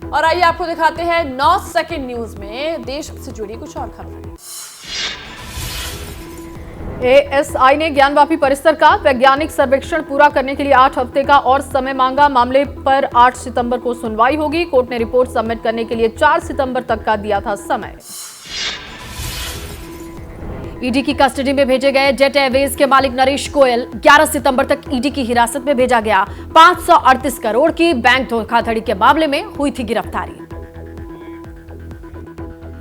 और आइए आपको दिखाते हैं 9 सेकंड न्यूज में देश से जुड़ी कुछ और खबरें। एएसआई ने ज्ञानवापी परिसर का वैज्ञानिक सर्वेक्षण पूरा करने के लिए 8 हफ्ते का और समय मांगा। मामले पर 8 सितंबर को सुनवाई होगी। कोर्ट ने रिपोर्ट सबमिट करने के लिए 4 सितंबर तक का दिया था समय। ईडी की कस्टडी में भेजे गए जेट एयरवेज के मालिक नरेश गोयल 11 सितंबर तक ईडी की हिरासत में भेजा गया। 538 करोड़ की बैंक धोखाधड़ी के मामले में हुई थी गिरफ्तारी।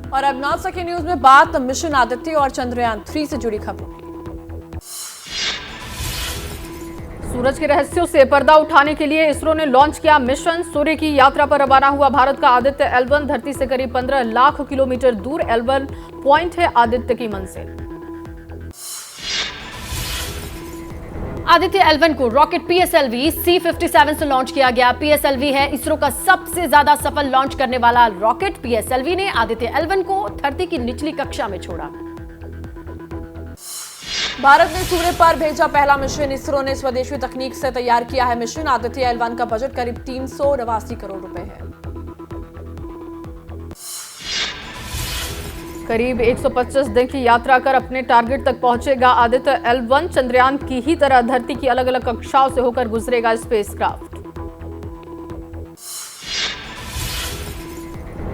और अब 9 सेकंड न्यूज में बात मिशन आदित्य और चंद्रयान 3 से जुड़ी खबरों की। सूरज के रहस्यों से पर्दा उठाने के लिए इसरो ने लॉन्च किया मिशन। सूर्य की यात्रा पर रवाना हुआ भारत का आदित्य L1 धरती से करीब 15 लाख किलोमीटर दूर L1 पॉइंट है आदित्य की मंजिल। आदित्य L1 को रॉकेट PSLV C-57 से लॉन्च किया गया। PSLV है इसरो का सबसे ज्यादा सफल लॉन्च करने वाला रॉकेट। PSLV ने आदित्य L1 को धरती की निचली कक्षा में छोड़ा। भारत ने सूर्य पर भेजा पहला मिशन। इसरो ने स्वदेशी तकनीक से तैयार किया है मिशन। आदित्य L1 का बजट करीब 389 करोड़ रुपए है। करीब 125 दिन की यात्रा कर अपने टारगेट तक पहुंचेगा आदित्य L1। चंद्रयान की ही तरह धरती की अलग अलग कक्षाओं से होकर गुजरेगा spacecraft.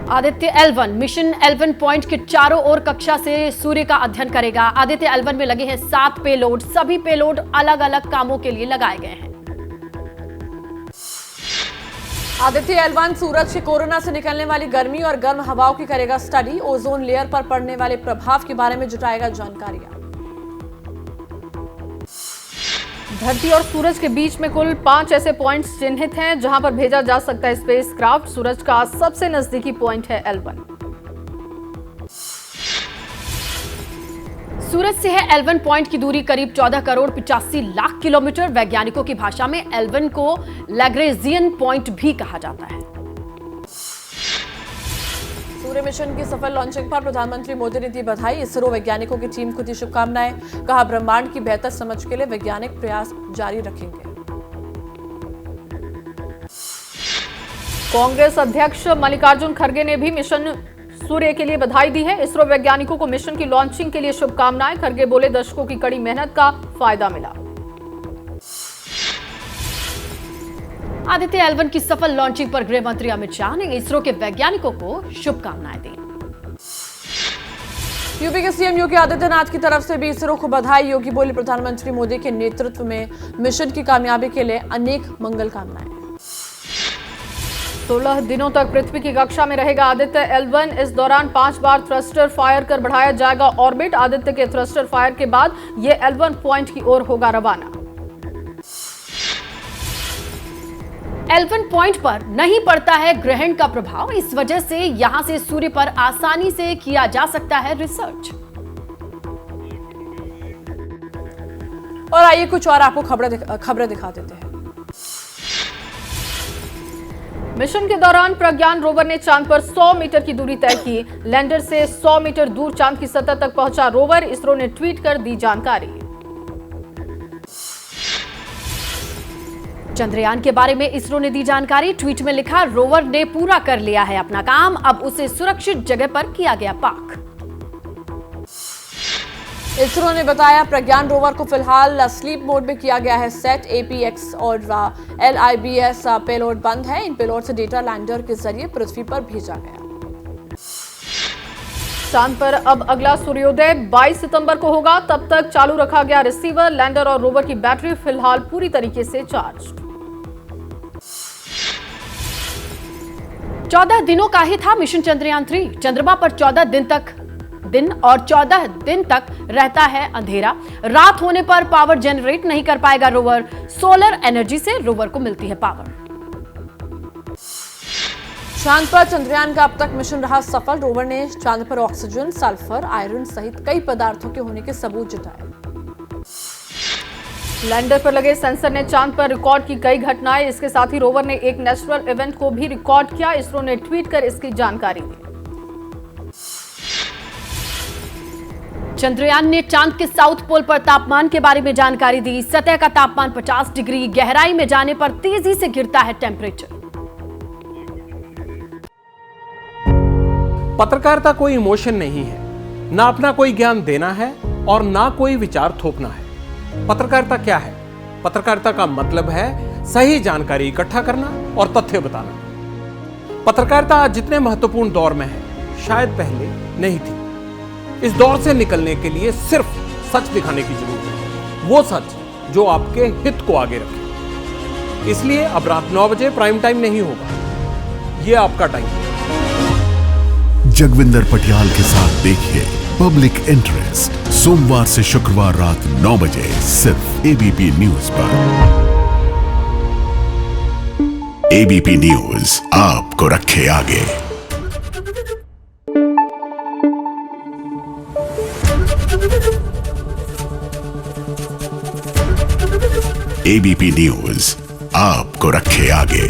Aditya L1 mission L1 point के चारों ओर कक्षा से सूर्य का अध्ययन करेगा। आदित्य L1 में लगे हैं 7 पेलोड। सभी पेलोड अलग अलग कामों के लिए लगाए गए हैं। आदित्य L1 सूरज के कोरोना से निकलने वाली गर्मी और गर्म हवाओं की करेगा स्टडी। ओजोन लेयर पर पड़ने वाले प्रभाव के बारे में जुटाएगा जानकारियां। धरती और सूरज के बीच में कुल 5 ऐसे पॉइंट्स चिन्हित हैं जहां पर भेजा जा सकता है स्पेसक्राफ्ट। सूरज का सबसे नजदीकी पॉइंट है L1। सूरज से है L1 पॉइंट की दूरी करीब 14 करोड़ 85 लाख किलोमीटर। वैज्ञानिकों की भाषा में L1 को लैग्रेंजियन पॉइंट भी कहा जाता है। सूर्य मिशन की सफल लॉन्चिंग पर प्रधानमंत्री मोदी ने दी बधाई। इसरो वैज्ञानिकों की टीम को दी शुभकामनाएं। कहा ब्रह्मांड की बेहतर समझ के लिए वैज्ञानिक प्रयास जारी रखेंगे। कांग्रेस अध्यक्ष मल्लिकार्जुन खड़गे ने भी मिशन सूर्य के लिए बधाई दी है। इसरो वैज्ञानिकों को मिशन की लॉन्चिंग के लिए शुभकामनाएं। खड़गे बोले दशकों की कड़ी मेहनत का फायदा मिला। आदित्य L1 की सफल लॉन्चिंग पर गृह मंत्री अमित शाह ने इसरो के वैज्ञानिकों को शुभकामनाएं दी। यूपी के सीएम योगी आदित्यनाथ की तरफ से भी इसरो को बधाई। योगी बोले प्रधानमंत्री मोदी के नेतृत्व में मिशन की कामयाबी के लिए अनेक मंगल कामनाएं। 16 दिनों तक पृथ्वी की कक्षा में रहेगा आदित्य L1। इस दौरान 5 बार थ्रस्टर फायर कर बढ़ाया जाएगा ऑर्बिट। आदित्य के थ्रस्टर फायर के बाद यह L1 पॉइंट की ओर होगा रवाना। L1 पॉइंट पर नहीं पड़ता है ग्रहण का प्रभाव। इस वजह से यहां से सूर्य पर आसानी से किया जा सकता है रिसर्च। और आइए कुछ और आपको खबरें दिखा देते हैं। मिशन के दौरान प्रज्ञान रोवर ने चांद पर 100 मीटर की दूरी तय की। लैंडर से 100 मीटर दूर चांद की सतह तक पहुंचा रोवर। इसरो ने ट्वीट कर दी जानकारी। चंद्रयान के बारे में इसरो ने दी जानकारी। ट्वीट में लिखा, रोवर ने पूरा कर लिया है अपना काम। अब उसे सुरक्षित जगह पर किया गया पार्क। इसरो ने बताया प्रज्ञान रोवर को फिलहाल स्लीप मोड में किया गया है सेट। APX और LIBS पेलोड बंद है। इन पेलोड से डेटा लैंडर के जरिए पृथ्वी पर भेजा गया। चांद पर अब अगला सूर्योदय 22 सितंबर को होगा। तब तक चालू रखा गया रिसीवर। लैंडर और रोवर की बैटरी फिलहाल पूरी तरीके से चार्ज। 14 दिनों का ही था मिशन चंद्रयान 3। चंद्रमा पर 14 दिन और 14 दिन तक रहता है अंधेरा। रात होने पर पावर जनरेट नहीं कर पाएगा रोवर। सोलर एनर्जी से रोवर को मिलती है पावर। चांद पर चंद्रयान का अब तक मिशन रहा सफल। रोवर ने चांद पर ऑक्सीजन, सल्फर, आयरन सहित कई पदार्थों के होने के सबूत जुटाए। लैंडर पर लगे सेंसर ने चांद पर रिकॉर्ड की कई घटनाएं। इसके साथ ही रोवर ने एक नेचुरल इवेंट को भी रिकॉर्ड किया। इसरो ने ट्वीट कर इसकी जानकारी दी। चंद्रयान ने चांद के साउथ पोल पर तापमान के बारे में जानकारी दी। सतह का तापमान 50 डिग्री, गहराई में जाने पर तेजी से गिरता है टेम्परेचर। पत्रकारिता कोई इमोशन नहीं है, ना अपना कोई ज्ञान देना है और ना कोई विचार थोपना है। पत्रकारिता क्या है? पत्रकारिता का मतलब है सही जानकारी इकट्ठा करना और तथ्य बताना। पत्रकारिता आज जितने महत्वपूर्ण दौर में है, शायद पहले नहीं थी। इस दौर से निकलने के लिए सिर्फ सच दिखाने की जरूरत है, वो सच जो आपके हित को आगे रखे। इसलिए अब रात 9 बजे प्राइम टाइम नहीं होगा, ये आपका टाइम है। जगविंदर पटियाल के साथ देखिए पब्लिक इंटरेस्ट सोमवार से शुक्रवार रात 9 बजे सिर्फ एबीपी न्यूज पर। एबीपी न्यूज आपको रखे आगे। एबीपी न्यूज आपको रखे आगे।